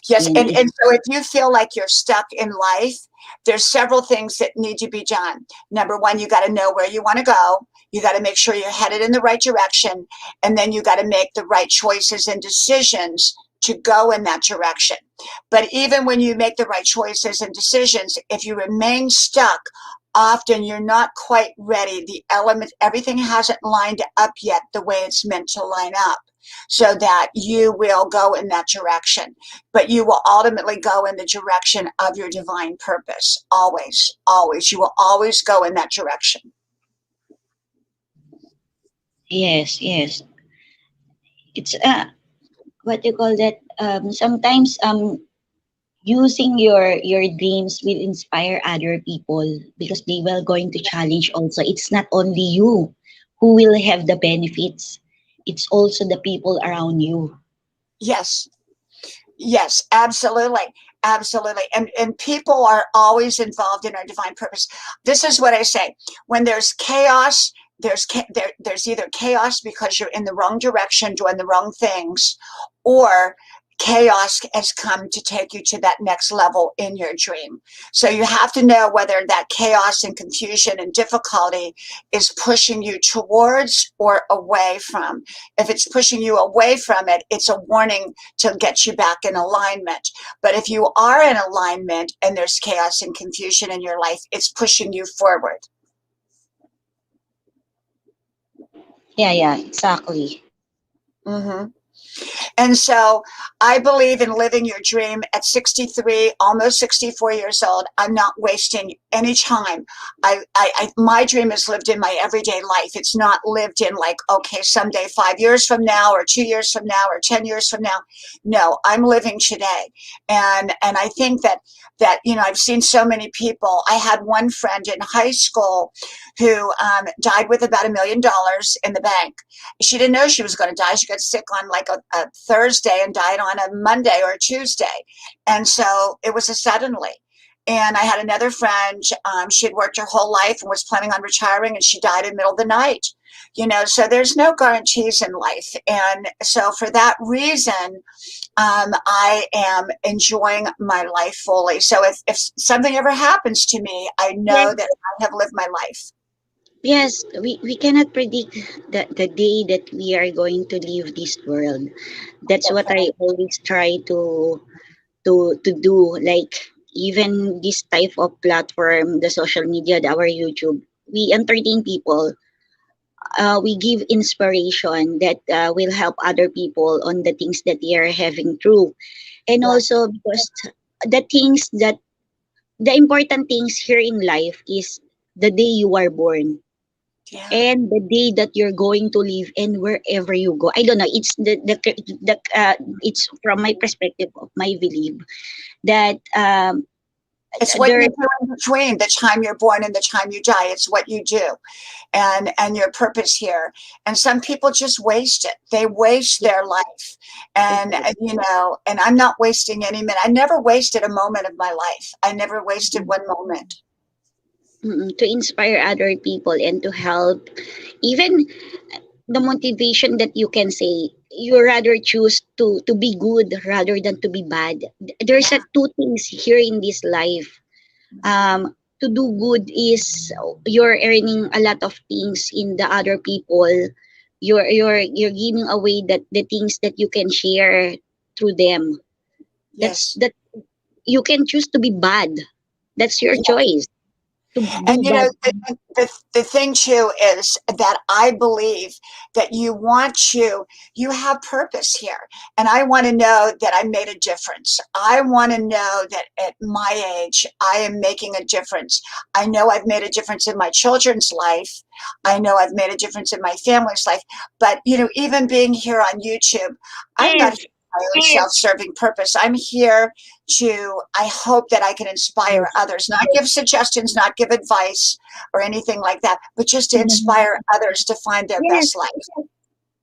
Yes, And and so if you feel like you're stuck in life, there's several things that need to be done. Number one, you got to know where you want to go. You got to make sure you're headed in the right direction, and then you got to make the right choices and decisions to go in that direction. But even when you make the right choices and decisions, if you remain stuck, often you're not quite ready. The element, everything hasn't lined up yet the way it's meant to line up, so that you will go in that direction, but you will ultimately go in the direction of your divine purpose. Always, always. You will always go in that direction. yes, it's what you call that. Sometimes using your dreams will inspire other people because they will going to challenge also. It's not only you who will have the benefits, it's also the people around you. Yes. Yes, absolutely. Absolutely. And people are always involved in our divine purpose. This is what I say. When there's chaos, there's either chaos because you're in the wrong direction doing the wrong things, or chaos has come to take you to that next level in your dream. So you have to know whether that chaos and confusion and difficulty is pushing you towards or away from. If it's pushing you away from it, it's a warning to get you back in alignment. But if you are in alignment and there's chaos and confusion in your life, it's pushing you forward. Yeah, exactly. Mm-hmm. And so I believe in living your dream at 63, almost 64 years old. I'm not wasting any time. My dream is lived in my everyday life. It's not lived in like, okay, someday 5 years from now or 2 years from now or 10 years from now. No, I'm living today. And I think that, I've seen so many people. I had one friend in high school who died with about $1 million in the bank. She didn't know she was going to die. She got sick on like a Thursday and died on a Monday or a Tuesday. And so it was a suddenly. And I had another friend, she had worked her whole life and was planning on retiring, and she died in the middle of the night. So there's no guarantees in life. And so for that reason, I am enjoying my life fully. So if something ever happens to me, I know Yes, that I have lived my life. yes, we cannot predict the day that we are going to leave this world. That's what I always try to do. Like even this type of platform, the social media, our YouTube, we entertain people. We give inspiration that will help other people on the things that they are having through, and Yeah, also because the things that the important things here in life is the day you are born yeah, and the day that you're going to live and wherever you go. I don't know, it's it's from my perspective of my belief that it's what there. you do in between the time you're born and the time you die. It's what you do, and your purpose here. And some people just waste it. They waste their life, and I'm not wasting any minute. I never wasted a moment of my life. I never wasted one moment. To inspire other people and to help, even the motivation that you can say you rather choose to be good rather than to be bad. There's a Yeah. two things here in this life. To do good is you're earning a lot of things in the other people. You're giving away that the things that you can share through them. Yes. That you can choose to be bad. That's your choice to do And bad. the thing too is that I believe that you have purpose here. And I want to know that I made a difference. I want to know that at my age, I am making a difference. I know I've made a difference in my children's life. I know I've made a difference in my family's life. But, even being here on YouTube, I'm not Yes. here for my own self-serving purpose. I'm here I hope that I can inspire Yes. others, not give suggestions, not give advice or anything like that, but just to Mhm. inspire others to find their Yes. best life.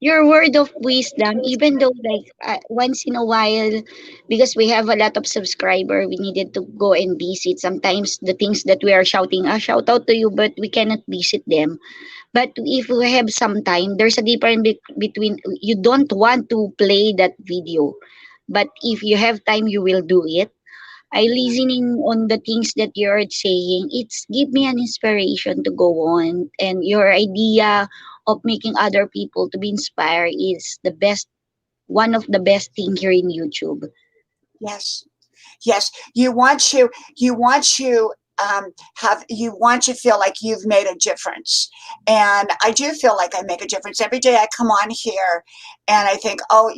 Your word of wisdom, even though like once in a while, because we have a lot of subscriber, we needed to go and visit. Sometimes the things that we are shouting, shout out to you, but we cannot visit them. But if we have some time, there's a difference between you don't want to play that video, but if you have time, you will do it. I listening on the things that you're saying. It's give me an inspiration to go on, and your idea of making other people to be inspired is the best, one of the best thing here in YouTube. Yes. Yes, you want to you want to feel like you've made a difference. And I do feel like I make a difference every day. I come on here and I think, oh,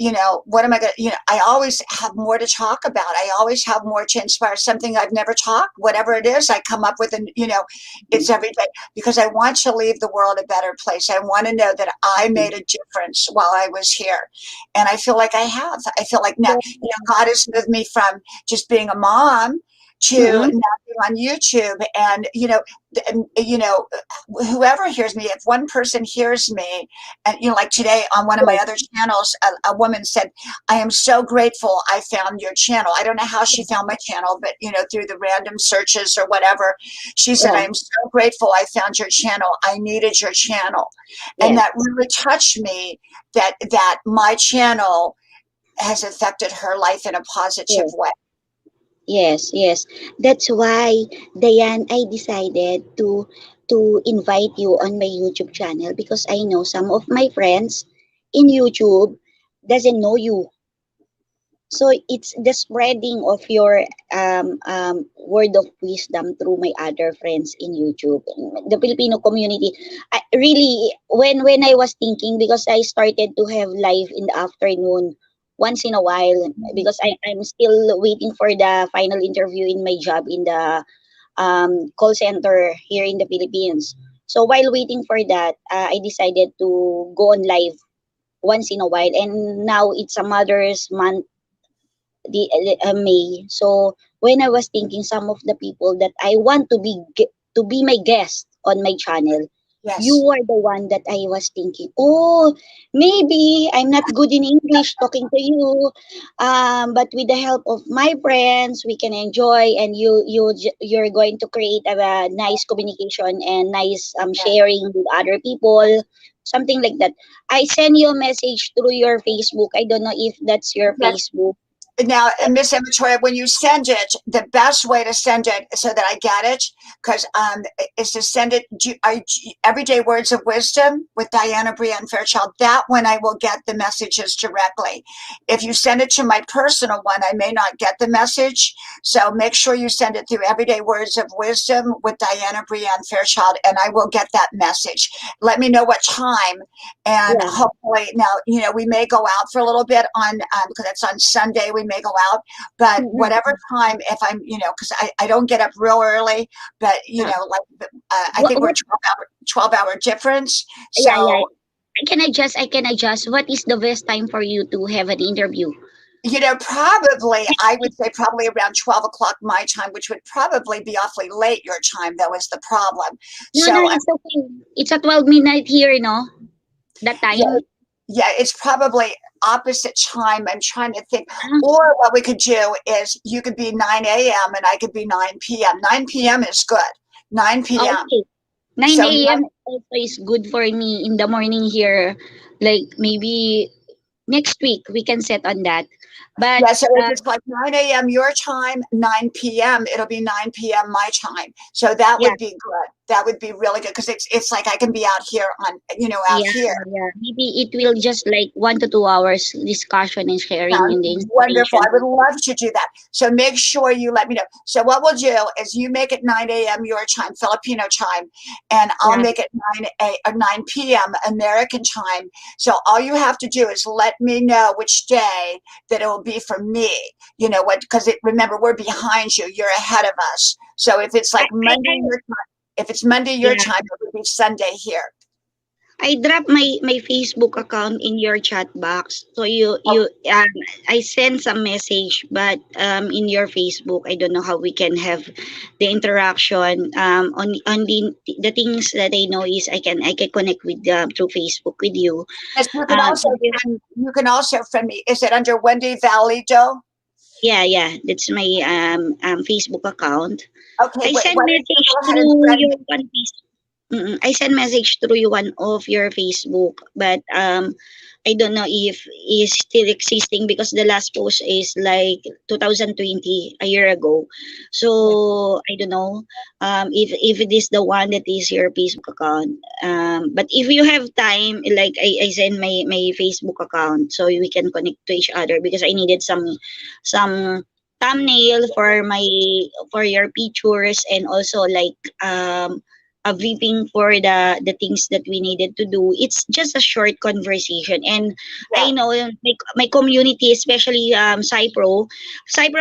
what am I going to, I always have more to talk about. I always have more to inspire, something I've never talked, whatever it is, I come up with, and it's every day, because I want to leave the world a better place. I want to know that I made a difference while I was here. And I feel like I have. I feel like now, God has moved me from just being a mom to now Mm-mm. being on YouTube. And whoever hears me, if one person hears me, and like today on one of my Yes, other channels, a woman said, I am so grateful I found your channel. I don't know how she found my channel, but through the random searches or whatever. She said, I yeah, am so grateful I found your channel. I needed your channel. And yes, that really touched me, that my channel has affected her life in a positive yes. way. Yes, yes. That's why, Diane, I decided to invite you on my YouTube channel because I know some of my friends in YouTube doesn't know you. So it's the spreading of your word of wisdom through my other friends in YouTube, the Filipino community. Really, when I was thinking, because I started to have live in the afternoon once in a while, because I'm still waiting for the final interview in my job in the call center here in the Philippines. So while waiting for that, I decided to go on live once in a while, and now it's a Mother's Month, the May. So when I was thinking some of the people that I want to be my guest on my channel, you Yes. were the one that I was thinking. Oh, maybe I'm not good in English talking to you, but with the help of my friends, we can enjoy, and you're going to create a nice communication and nice sharing with other people. Something like that. I send you a message through your Facebook. I don't know if that's your Yes. Facebook. Now, Miss Victoria, when you send it, the best way to send it so that I get it, because is to send it Everyday Words of Wisdom with Diana Brianne Fairchild. That one I will get the messages directly. If you send it to my personal one, I may not get the message. So make sure you send it through Everyday Words of Wisdom with Diana Brianne Fairchild, and I will get that message. Let me know what time, and Yeah. hopefully now we may go out for a little bit on because it's on Sunday. We may go out, but whatever Mm-mm. time, if I'm because I don't get up real early, but Uh, like I think we're what 12 hour difference. yeah, yeah. So I can adjust. What is the best time for you to have an interview? probably I would say probably around 12 o'clock my time, which would probably be awfully late your time, though, is the problem. No, no, So it's okay. It's a 12 midnight here, no? That yeah, time. yeah, it's probably opposite time. I'm trying to think. Ah, Or what we could do is you could be 9 a.m. and I could be 9 p.m. 9 p.m. is good. 9 p.m. okay. 9 So a.m. also is good for me in the morning here. Like maybe next week we can set on that. But yeah, so if it's like 9 a.m. your time, 9 p.m., it'll be 9 p.m. my time. So that yeah, would be good. That would be really good because it's like I can be out here out yeah, here. yeah. Maybe it will just like 1 to 2 hours discussion and sharing Sounds in the wonderful. I inspiration. would love to do that. So make sure you let me know. So what we'll do is you make it 9 a.m. your time, Filipino time, and I'll Yeah, make it 9 p.m. American time. So all you have to do is let me know which day that it will be for me. You know what? Because remember, we're behind you. You're ahead of us. So if it's like Monday I your time, if it's Monday your yeah. time, it would be Sunday here. I drop my Facebook account in your chat box. So Oh, I send some message, but in your Facebook, I don't know how we can have the interaction. On the things that I know is I can connect with through Facebook with you. yes, you can also If you- friend me. Is it under Wendy Valido? yeah, yeah, that's my Facebook account. Okay, I wait, send why don't you message go ahead and through friend me? your one I send message through you one of your Facebook, but I don't know if is still existing because the last post is like 2020, a year ago. Yeah. So I don't know if it is the one that is your Facebook account. But if you have time, like I send my Facebook account so we can connect to each other because I needed some thumbnail for your pictures, and also like a briefing for the things that we needed to do. It's just a short conversation, and Yeah. I know my community, especially Cypro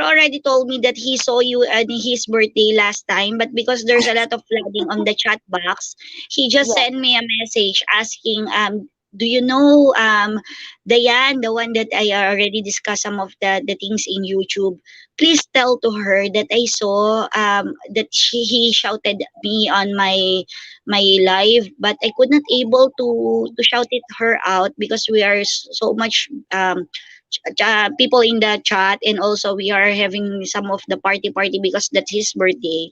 already told me that he saw you on his birthday last time, but because there's a lot of flooding on the chat box, he just Yeah. sent me a message asking, do you know Diane, the one that I already discussed some of the things in YouTube? Please tell to her that I saw that he shouted me on my live, but I could not able to shout it her out because we are so much people in the chat, and also we are having some of the party because that's his birthday.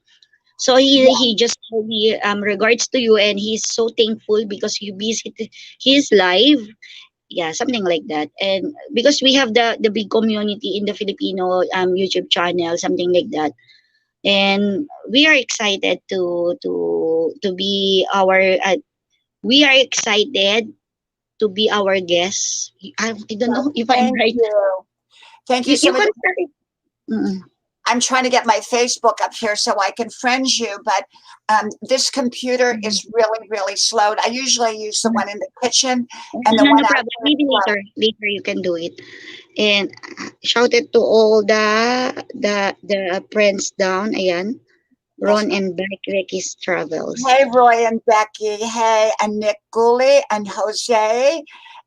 So he just told me regards to you, and he's so thankful because you visit his live. Yeah, something like that. And because we have the big community in the Filipino YouTube channel, something like that. And we are excited to be our we are excited to be our guests. I don't know if I'm Thank right. you. Thank you so You much. can start it. Mm-mm. I'm trying to get my Facebook up here so I can friend you, but this computer is really, really slowed. I usually use the one in the kitchen and the No, one no out problem. here is Maybe slow. later you can do it. And shout it to all the friends down. Ayan. Yes, Ron and Becky's Travels. hey, Roy and Becky. Hey, and Nick Gooley and Jose.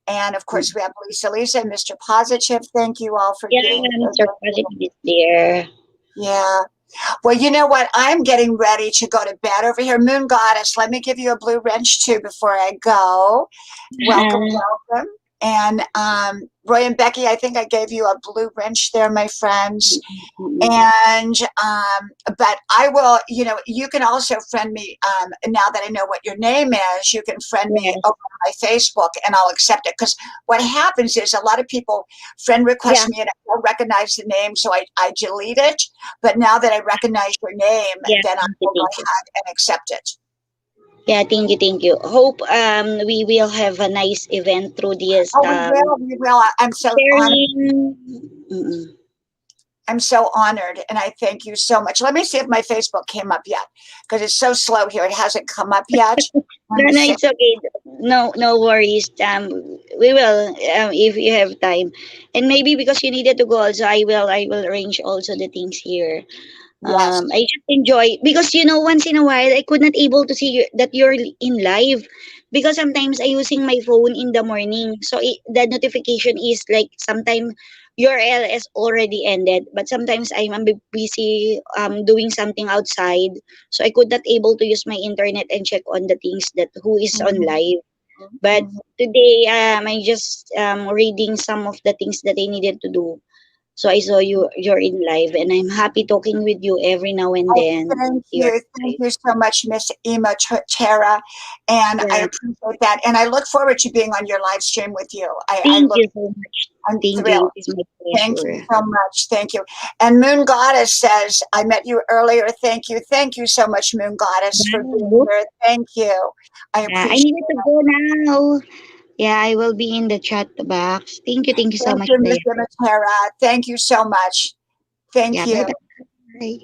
And of course, we have Lisa and Mr. Positive. Thank you all for Yeah, being here. Mr. Positive is there. Yeah. Well, you know what? I'm getting ready to go to bed over here. Moon Goddess, let me give you a blue wrench too before I go. Welcome, welcome. And Roy and Becky, I think I gave you a blue wrench there, my friends. And but I will, you can also friend me now that I know what your name is. You can friend me Yes. over on my Facebook and I'll accept it, because what happens is a lot of people friend Yeah. request me and I don't recognize the name, so I delete it. But now that I recognize your name, Yeah. then I Thank you. will go Thank you. ahead and accept it. Yeah. Thank you. Thank you. Hope we will have a nice event through this Oh, we will, we will. I'm so honored. sharing. Mm-mm. I'm so honored, and I thank you so much. Let me see if my Facebook came up yet, because it's so slow here. It hasn't come up yet. Let No, me no, see. it's okay. No, no worries. We will if you have time, and maybe because you needed to go also, I will arrange also the things here. Yes. I just enjoy because once in a while I could not able to see that you're in live because sometimes I using my phone in the morning, so the notification is like sometime your LS already ended, but sometimes I'm busy doing something outside, so I could not able to use my internet and check on the things that who is on Mhm, live. But mhm. today I just reading some of the things that I needed to do, so I saw you're in live, and I'm happy talking with you every now and Oh, then. thank You're you. Thank live. you so much, Miss Ema Tara. And I Yeah. appreciate that. And I look forward to being on your live stream with you. Thank you so much. I'm Thank you. thrilled. It is my Thank you pleasure. so much. Thank you. And Moon Goddess says, I met you earlier. Thank you. Thank you so much, Moon Goddess, for being Wow. here. Thank you. I I appreciate needed to it. go now. Yeah, I will be in the chat box. Thank you. Thank you so Thank much, you, Miss Diane. Ema Tara. Thank you so much. Thank Yeah, bye you. bye.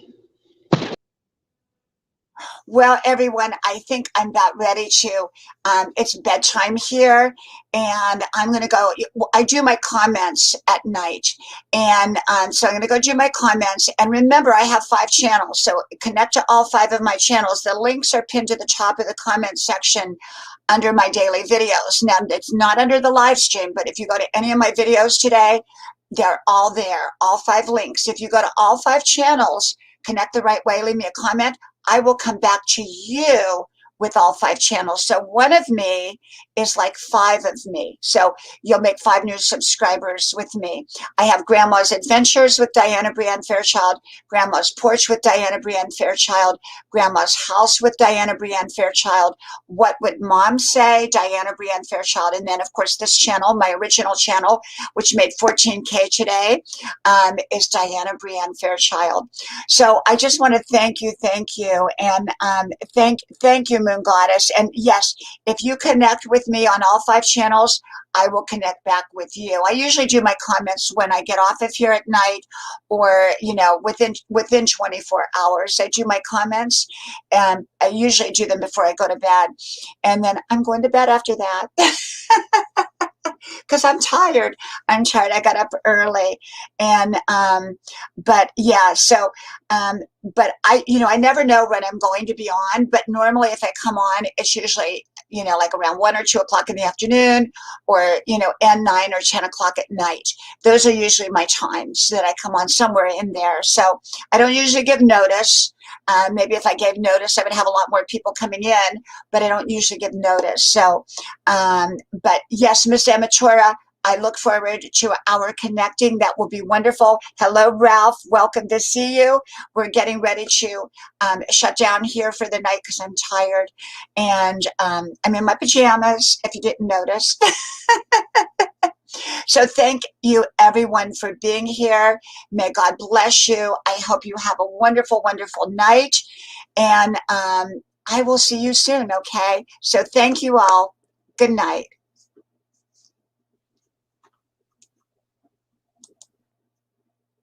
Well, everyone, I think I'm about ready to. It's bedtime here, and I'm going to go. I do my comments at night, and so I'm going to go do my comments. And remember, I have 5 channels, so connect to all 5 of my channels. The links are pinned to the top of the comment section under my daily videos. Now, it's not under the live stream, but if you go to any of my videos today, they're all there, all 5 links. If you go to all 5 channels, connect the right way, leave me a comment, I will come back to you with all 5 channels. So one of me is like 5 of me. So you'll make 5 new subscribers with me. I have Grandma's Adventures with Diana Brianne Fairchild, Grandma's Porch with Diana Brianne Fairchild, Grandma's House with Diana Brianne Fairchild, What Would Mom Say, Diana Brianne Fairchild, and then of course this channel, my original channel, which made 14K today, is Diana Brianne Fairchild. So I just want to thank you, and thank you, Moon Goddess. And yes, if you connect with with me on all 5 channels, I will connect back with you. I usually do my comments when I get off of here at night, or within 24 hours. I do my comments, and I usually do them before I go to bed, and then I'm going to bed after that. Because I'm tired. I'm tired. I got up early, and but yeah. So, but I never know when I'm going to be on. But normally, if I come on, it's usually like around 1 or 2 o'clock in the afternoon, or and 9 or 10 o'clock at night. Those are usually my times that I come on, somewhere in there. So I don't usually give notice. Maybe if I gave notice, I would have a lot more people coming in, but I don't usually give notice. So, but yes, Miss Amatora, I look forward to our connecting. That will be wonderful. Hello, Ralph. Welcome to see you. We're getting ready to shut down here for the night because I'm tired. And I'm in my pajamas, if you didn't notice. So thank you, everyone, for being here. May God bless you. I hope you have a wonderful, wonderful night. And I will see you soon, okay? So thank you all. Good night.